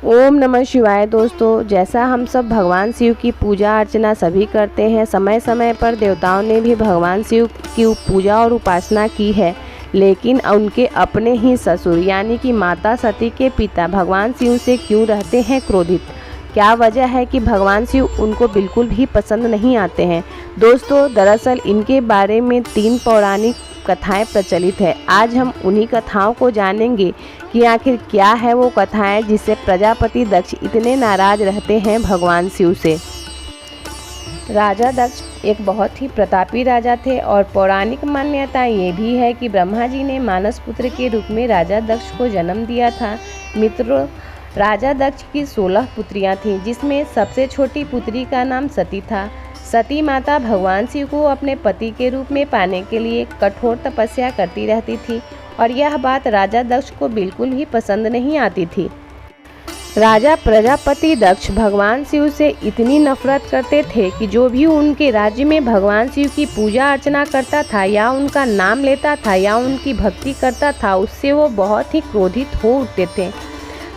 ओम नमः शिवाय। दोस्तों, जैसा हम सब भगवान शिव की पूजा अर्चना सभी करते हैं, समय समय पर देवताओं ने भी भगवान शिव की पूजा और उपासना की है, लेकिन उनके अपने ही ससुर यानी कि माता सती के पिता भगवान शिव से क्यों रहते हैं क्रोधित? क्या वजह है कि भगवान शिव उनको बिल्कुल भी पसंद नहीं आते हैं? दोस्तों, दरअसल इनके बारे में 3 पौराणिक कथाएं प्रचलित है। आज हम उन्हीं कथाओं को जानेंगे कि आखिर क्या है वो कथाएं जिससे प्रजापति दक्ष इतने नाराज रहते हैं भगवान शिव से। राजा दक्ष एक बहुत ही प्रतापी राजा थे और पौराणिक मान्यता ये भी है कि ब्रह्मा जी ने मानस पुत्र के रूप में राजा दक्ष को जन्म दिया था। मित्रों, राजा दक्ष की 16 पुत्रियां थीं, जिसमें सबसे छोटी पुत्री का नाम सती था। सती माता भगवान शिव को अपने पति के रूप में पाने के लिए कठोर तपस्या करती रहती थी और यह बात राजा दक्ष को बिल्कुल भी पसंद नहीं आती थी। राजा प्रजापति दक्ष भगवान शिव से इतनी नफरत करते थे कि जो भी उनके राज्य में भगवान शिव की पूजा अर्चना करता था या उनका नाम लेता था या उनकी भक्ति करता था, उससे वो बहुत ही क्रोधित हो उठते थे।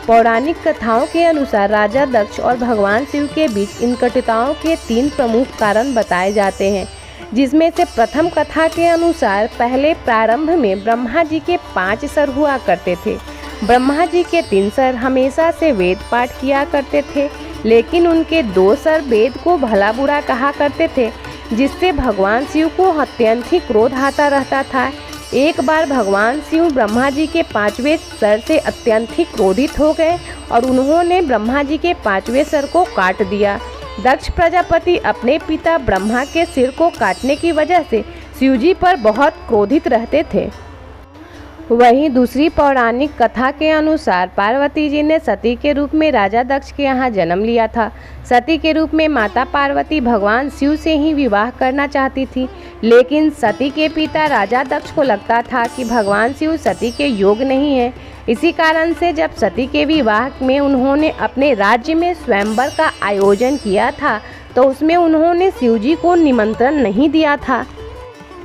पौराणिक कथाओं के अनुसार राजा दक्ष और भगवान शिव के बीच इन कटुताओं के 3 प्रमुख कारण बताए जाते हैं, जिसमें से प्रथम कथा के अनुसार पहले प्रारंभ में ब्रह्मा जी के 5 सर हुआ करते थे। ब्रह्मा जी के 3 सर हमेशा से वेद पाठ किया करते थे, लेकिन उनके 2 सर वेद को भला बुरा कहा करते थे, जिससे भगवान शिव को अत्यंत ही क्रोध आता रहता था। एक बार भगवान शिव ब्रह्मा जी के 5वें सर से अत्यंत ही क्रोधित हो गए और उन्होंने ब्रह्मा जी के 5वें सर को काट दिया। दक्ष प्रजापति अपने पिता ब्रह्मा के सिर को काटने की वजह से शिव जी पर बहुत क्रोधित रहते थे। वहीं दूसरी पौराणिक कथा के अनुसार पार्वती जी ने सती के रूप में राजा दक्ष के यहाँ जन्म लिया था। सती के रूप में माता पार्वती भगवान शिव से ही विवाह करना चाहती थी, लेकिन सती के पिता राजा दक्ष को लगता था कि भगवान शिव सती के योग्य नहीं है। इसी कारण से जब सती के विवाह में उन्होंने अपने राज्य में स्वयंवर का आयोजन किया था, तो उसमें उन्होंने शिव जी को निमंत्रण नहीं दिया था।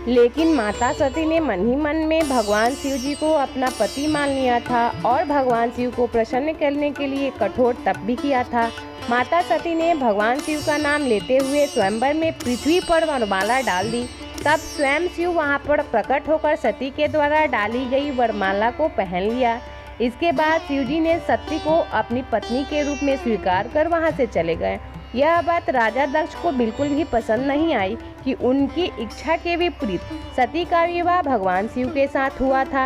लेकिन माता सती ने मन ही मन में भगवान शिव जी को अपना पति मान लिया था और भगवान शिव को प्रसन्न करने के लिए कठोर तप भी किया था। माता सती ने भगवान शिव का नाम लेते हुए स्वयंवर में पृथ्वी पर वरमाला डाल दी। तब स्वयं शिव वहां पर प्रकट होकर सती के द्वारा डाली गई वरमाला को पहन लिया। इसके बाद शिव जी ने सती को अपनी पत्नी के रूप में स्वीकार कर वहां से चले गए। यह बात राजा दक्ष को बिल्कुल भी पसंद नहीं आई कि उनकी इच्छा के विपरीत सती का विवाह भगवान शिव के साथ हुआ था।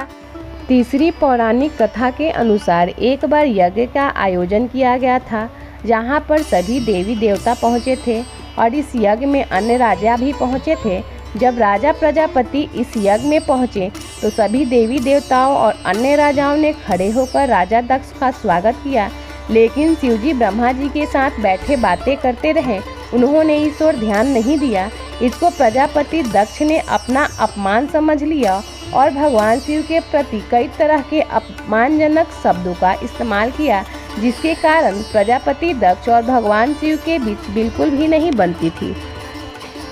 तीसरी पौराणिक कथा के अनुसार एक बार यज्ञ का आयोजन किया गया था, जहां पर सभी देवी देवता पहुंचे थे और इस यज्ञ में अन्य राजा भी पहुंचे थे। जब राजा प्रजापति इस यज्ञ में पहुंचे तो सभी देवी देवताओं और अन्य राजाओं ने खड़े होकर राजा दक्ष का स्वागत किया, लेकिन शिव जी ब्रह्मा जी के साथ बैठे बातें करते रहे। उन्होंने इस ओर ध्यान नहीं दिया। इसको प्रजापति दक्ष ने अपना अपमान समझ लिया और भगवान शिव के प्रति कई तरह के अपमानजनक शब्दों का इस्तेमाल किया, जिसके कारण प्रजापति दक्ष और भगवान शिव के बीच बिल्कुल भी नहीं बनती थी।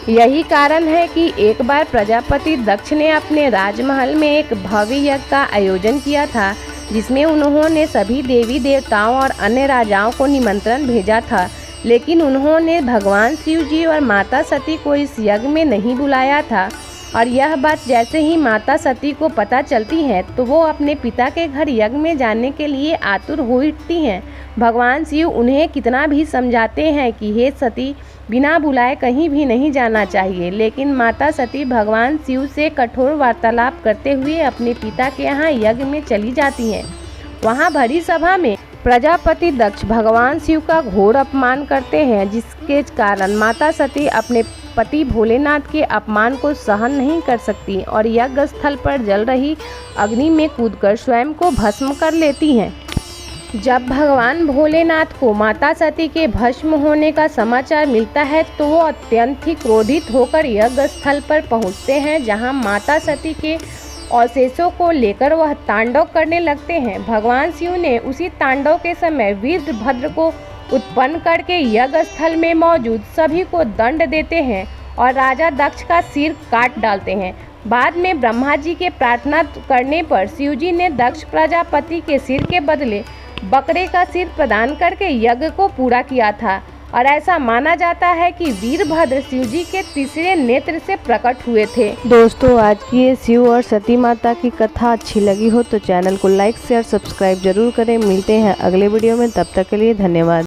यही कारण है कि एक बार प्रजापति दक्ष ने अपने राजमहल में एक भव्य यज्ञ का आयोजन किया था, जिसमें उन्होंने सभी देवी देवताओं और अन्य राजाओं को निमंत्रण भेजा था, लेकिन उन्होंने भगवान शिव जी और माता सती को इस यज्ञ में नहीं बुलाया था। और यह बात जैसे ही माता सती को पता चलती है तो वो अपने पिता के घर यज्ञ में जाने के लिए आतुर हो उठती हैं। भगवान शिव उन्हें कितना भी समझाते हैं कि हे सती, बिना बुलाए कहीं भी नहीं जाना चाहिए, लेकिन माता सती भगवान शिव से कठोर वार्तालाप करते हुए अपने पिता के यहाँ यज्ञ में चली जाती हैं। वहाँ भरी सभा में प्रजापति दक्ष भगवान शिव का घोर अपमान करते हैं, जिसके कारण माता सती अपने पति भोलेनाथ के अपमान को सहन नहीं कर सकती और यज्ञ स्थल पर जल रही अग्नि में कूदकर स्वयं को भस्म कर लेती हैं। जब भगवान भोलेनाथ को माता सती के भस्म होने का समाचार मिलता है तो वो अत्यंत ही क्रोधित होकर यज्ञ स्थल पर पहुंचते हैं, जहां माता सती के अवशेषों को लेकर वह तांडव करने लगते हैं। भगवान शिव ने उसी तांडव के समय वीरभद्र को उत्पन्न करके यज्ञ स्थल में मौजूद सभी को दंड देते हैं और राजा दक्ष का सिर काट डालते हैं। बाद में ब्रह्मा जी के प्रार्थना करने पर शिव जी ने दक्ष प्रजापति के सिर के बदले बकरे का सिर प्रदान करके यज्ञ को पूरा किया था और ऐसा माना जाता है कि वीरभद्र शिव जी के तीसरे नेत्र से प्रकट हुए थे। दोस्तों, आज की ये शिव और सती माता की कथा अच्छी लगी हो तो चैनल को लाइक शेयर सब्सक्राइब जरूर करें। मिलते हैं अगले वीडियो में, तब तक के लिए धन्यवाद।